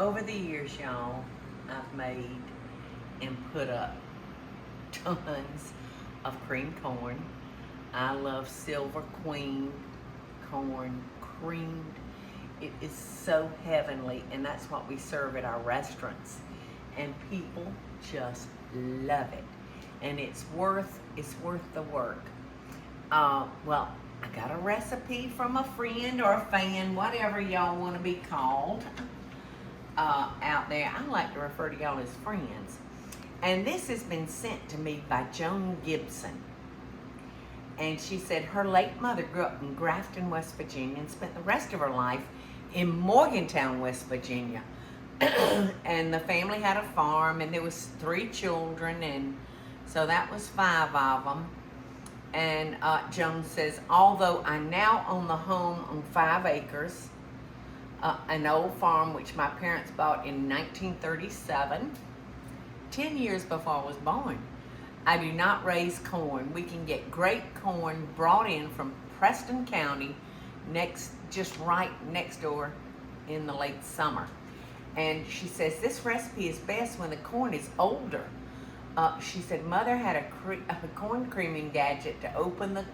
over the years, y'all, I've made and put up tons of cream corn. I love Silver Queen corn creamed. It is so heavenly, and that's what we serve at our restaurants. And people just love it. And it's worth the work. Well, I got a recipe from a friend or a fan, whatever y'all want to be called, out there. I like to refer to y'all as friends. And this has been sent to me by Joan Gibson. And she said her late mother grew up in Grafton, West Virginia, and spent the rest of her life in Morgantown, West Virginia. And the family had a farm, and there was 3 children, and so that was 5 of them. And Joan says, although I now own the home on 5 acres, an old farm which my parents bought in 1937, 10 years before I was born, I do not raise corn. We can get great corn brought in from Preston County, just right next door in the late summer. And she says this recipe is best when the corn is older. She said Mother had a corn creaming gadget to open the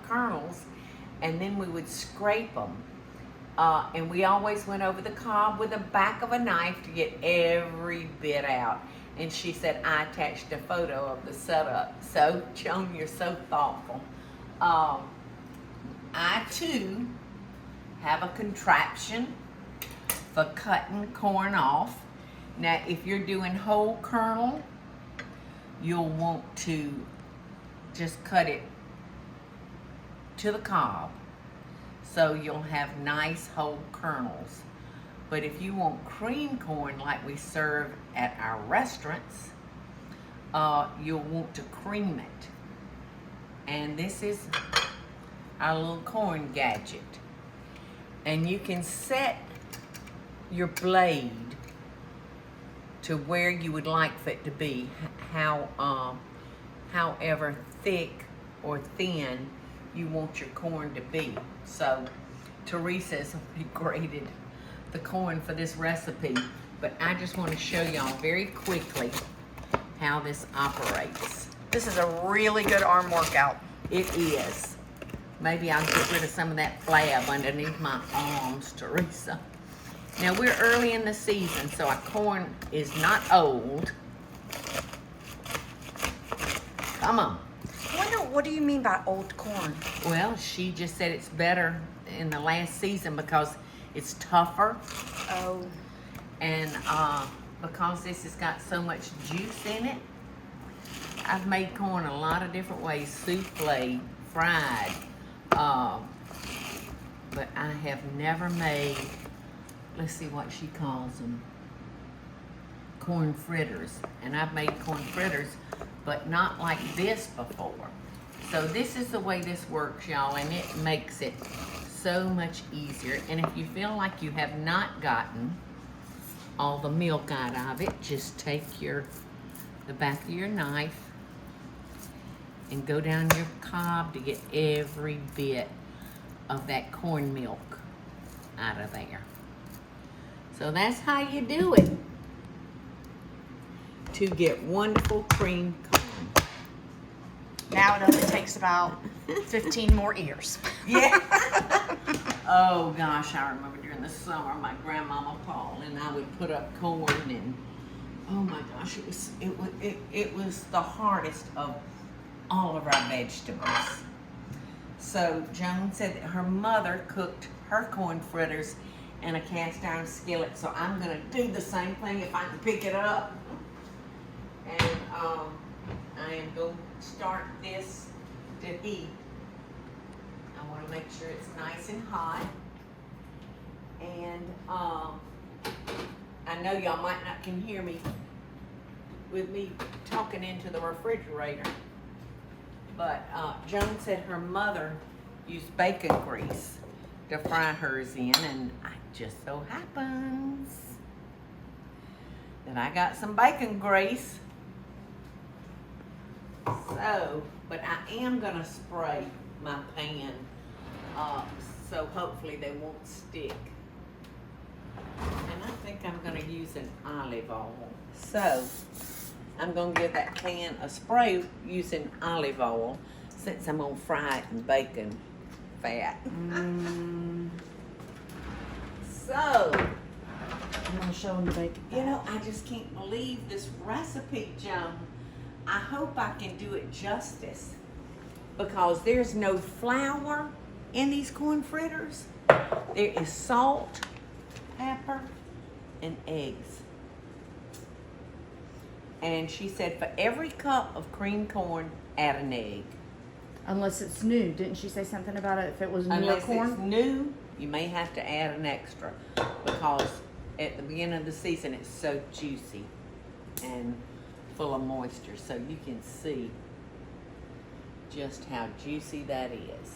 kernels, and then we would scrape them. And we always went over the cob with the back of a knife to get every bit out. And she said I attached a photo of the setup. So, Joan, you're so thoughtful. I, too, have a contraption for cutting corn off. Now, if you're doing whole kernel, you'll want to just cut it to the cob, so you'll have nice whole kernels. But if you want cream corn like we serve at our restaurants, you'll want to cream it. And this is our little corn gadget. And you can set your blade to where you would like for it to be, however thick or thin you want your corn to be. So Teresa has already grated the corn for this recipe, but I just want to show y'all very quickly how this operates. This is a really good arm workout. It is. Maybe I'll get rid of some of that flab underneath my arms, Teresa. Now, we're early in the season, so our corn is not old. Come on. I wonder, what do you mean by old corn? Well, she just said it's better in the last season because it's tougher. Oh. And because this has got so much juice in it, I've made corn a lot of different ways. Souffle, fried. But I have never made, let's see what she calls them, corn fritters. And I've made corn fritters, but not like this before. So this is the way this works, y'all, and it makes it so much easier. And if you feel like you have not gotten all the milk out of it, just take the back of your knife and go down your cob to get every bit of that corn milk out of there. So that's how you do it to get wonderful cream corn. Now it only takes about 15 more years. Yeah. Oh gosh, I remember during the summer, my grandmama Paula and I would put up corn, and oh my gosh, it was the hardest of all of our vegetables. So Joan said that her mother cooked her corn fritters in a cast iron skillet, so I'm gonna do the same thing if I can pick it up. And I am going to start this to heat. I want to make sure it's nice and hot. And I know y'all might not can hear me with me talking into the refrigerator, but Joan said her mother used bacon grease to fry hers in, and it just so happens that I got some bacon grease. So, but I am gonna spray my pan, so hopefully they won't stick. And I think I'm gonna use using olive oil. So, I'm going to give that pan a spray using olive oil since I'm going to fry it in bacon fat. So, I'm gonna show them the bacon. you know, I just can't believe this recipe, Joan. I hope I can do it justice because there's no flour in these corn fritters. There is salt, pepper, and eggs. And she said for every cup of cream corn, add an egg. Unless it's new. Didn't she say something about it if it was newer Unless corn? it's new, you may have to add an extra because at the beginning of the season it's so juicy and full of moisture, so you can see just how juicy that is.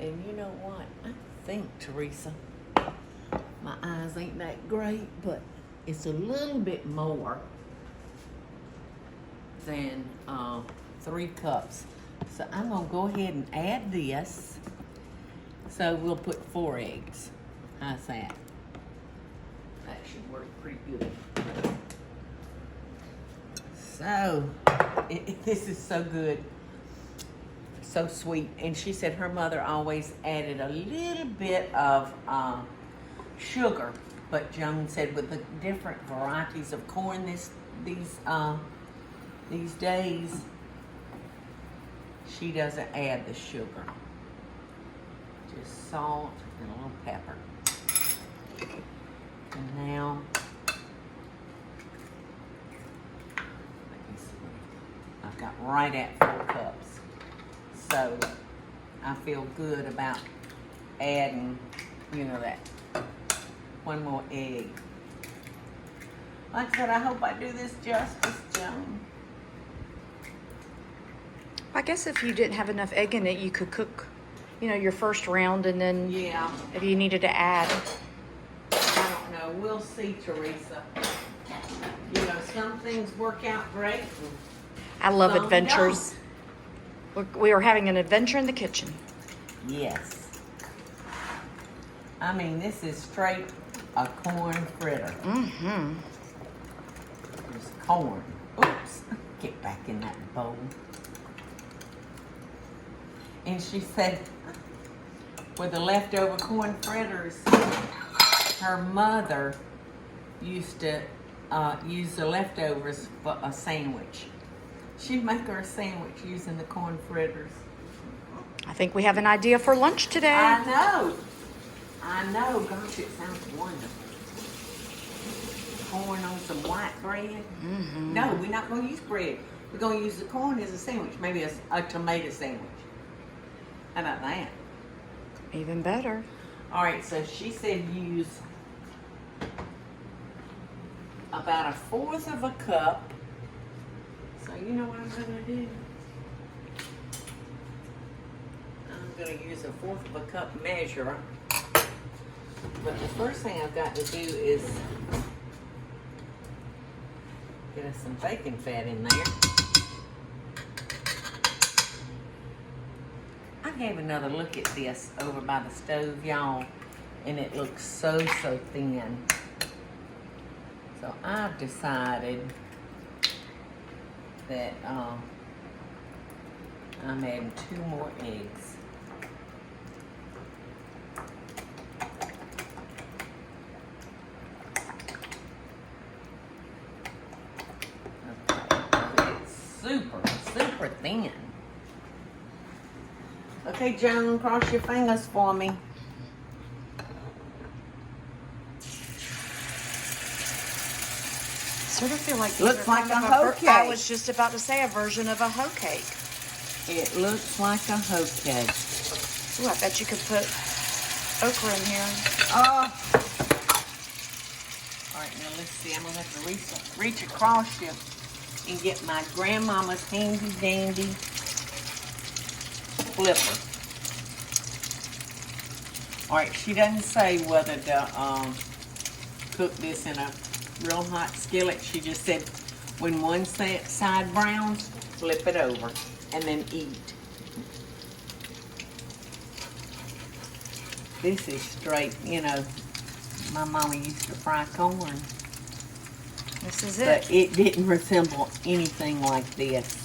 And you know what? I think, Teresa, my eyes ain't that great, but it's a little bit more than 3 cups. So I'm gonna go ahead and add this. So we'll put 4 eggs. How's that? That should work pretty good. So, this is so good. So sweet. And she said her mother always added a little bit of sugar. But Joan said with the different varieties of corn these days, she doesn't add the sugar. Just salt and a little pepper. And now, let me see. I've got right at 4 cups. So I feel good about adding, you know, that 1 more egg. Like I said, I hope I do this justice, Joan. I guess if you didn't have enough egg in it, you could cook, you know, your first round, and then if you needed to add. I don't know. We'll see, Teresa. You know, some things work out great. I love Some adventures. We are having an adventure in the kitchen. Yes. I mean, this is straight a corn fritter. Mm-hmm. There's corn. Oops. Get back in that bowl. And she said, with the leftover corn fritters, her mother used to use the leftovers for a sandwich. She'd make her a sandwich using the corn fritters. I think we have an idea for lunch today. I know. Gosh, it sounds wonderful. Corn on some white bread. Mm-hmm. No, we're not going to use bread. We're going to use the corn as a sandwich. Maybe a tomato sandwich. How about that? Even better. All right, so she said use about 1/4 of a cup. So you know what I'm going to do? I'm going to use 1/4 of a cup measure. But the first thing I've got to do is get us some bacon fat in there. I gave another look at this over by the stove, y'all, and it looks so thin. So I've decided that I'm adding 2 more eggs. Super thin. Okay, Joan, cross your fingers for me. Sort of feel like these Looks are like kind a of hoe cake. I was just about to say a version of a hoe cake. It looks like a hoe cake. Ooh, I bet you could put okra in here. All right, now let's see. I'm gonna have to reach across you and get my grandmama's handy dandy flipper. All right, she doesn't say whether to cook this in a real hot skillet. She just said when one side browns, flip it over and then eat. This is straight, you know, my mama used to fry corn. This is But it. it didn't resemble anything like this.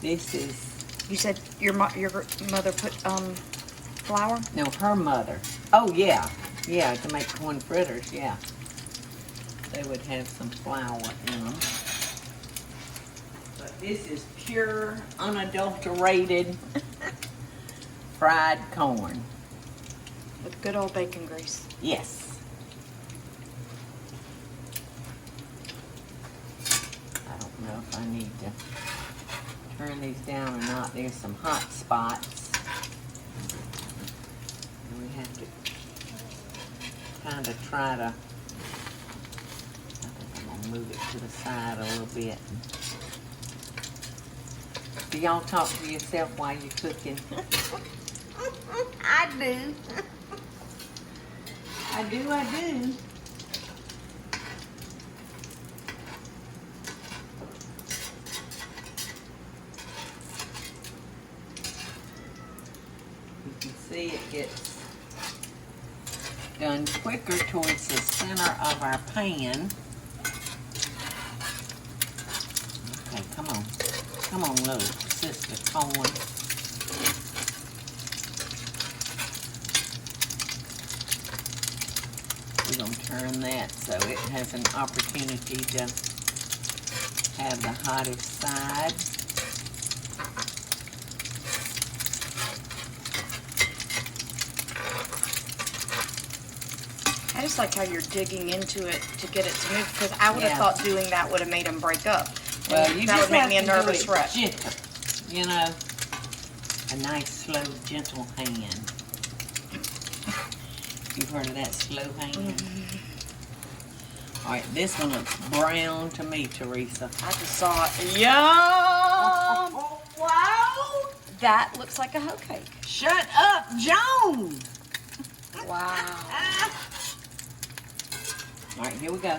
This is... You said your mother put flour? No, her mother. Oh, yeah. Yeah, to make corn fritters, yeah. They would have some flour in them. But this is pure, unadulterated fried corn. With good old bacon grease. Yes. I don't know if I need to turn these down or not. There's some hot spots. And we have to kind of try to, I think I'm gonna move it to the side a little bit. Do y'all talk to yourself while you're cooking? I do. I do. You can see it gets done quicker towards the center of our pan. Okay, come on. Come on, little sister corn. We're going to turn that so it has an opportunity to have the hottest side. I just like how you're digging into it to get it to move, because I would have Yeah. thought doing that would have made them break up. Well, you that just would make have me a to nervous do it wreck. gentle, you know, a nice, slow, gentle hand. You've heard of that slow hand? Mm-hmm. All right, this one looks brown to me, Teresa. I just saw it. Yum! Oh, wow! That looks like a hoe cake. Shut up, Joan! Wow. All right, here we go.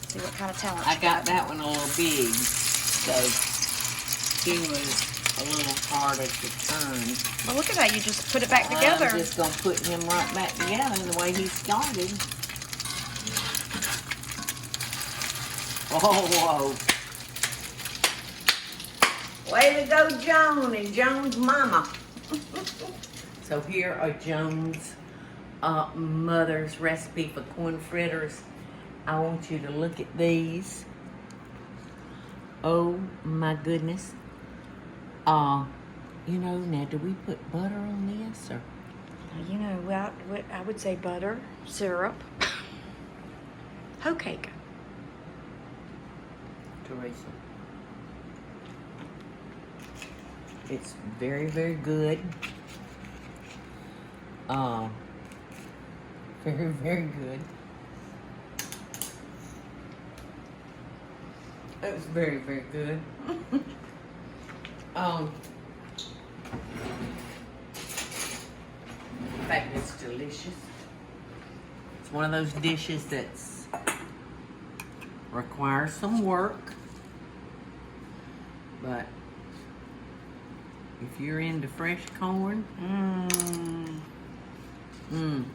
See what kind of talent I you got that one a little big, so he was a little harder to turn. Well, look at that. You just put it back together. I'm just going to put him right back together the way he started. Whoa. Way to go, Joan and Joan's mama. So here are Joan's mother's recipe for corn fritters. I want you to look at these. Oh my goodness. You know, now do we put butter on this or? You know, I would say butter, syrup, hoe cake. Teresa. It's very, very good. Very, very good. It was very, very good. In fact, it's delicious. It's one of those dishes that's requires some work, but if you're into fresh corn,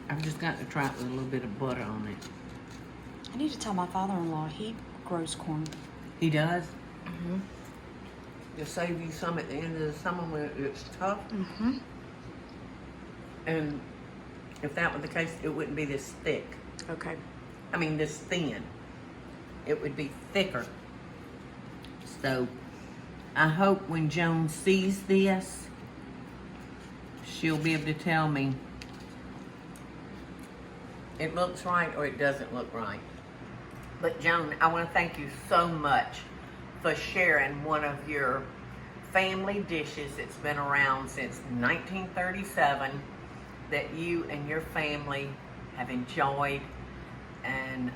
I've just got to try it with a little bit of butter on it. I need to tell my father-in-law he grows corn. He does? Mm-hmm. To save you some at the end of the summer when it's tough. Mm-hmm. And if that were the case, it wouldn't be this thick. Okay. I mean, this thin. It would be thicker. So, I hope when Joan sees this, she'll be able to tell me it looks right or it doesn't look right. But Joan, I want to thank you so much for sharing one of your family dishes that's been around since 1937 that you and your family have enjoyed and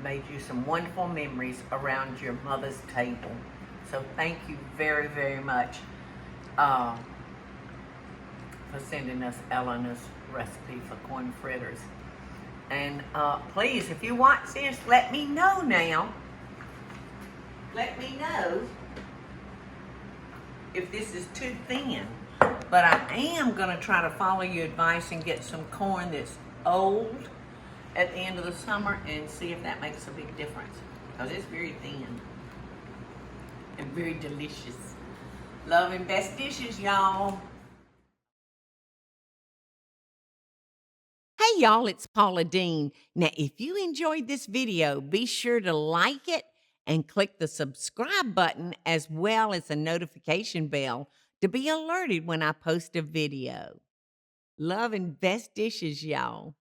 made you some wonderful memories around your mother's table. So thank you very, very much for sending us Eleanor's recipe for corn fritters. And please, if you watch this, let me know now. Let me know if this is too thin. But I am going to try to follow your advice and get some corn that's old at the end of the summer and see if that makes a big difference. Because it's very thin and very delicious. Love and best dishes, y'all. Hey y'all, it's Paula Deen. Now, if you enjoyed this video, be sure to like it and click the subscribe button as well as the notification bell to be alerted when I post a video. Love and best dishes, y'all.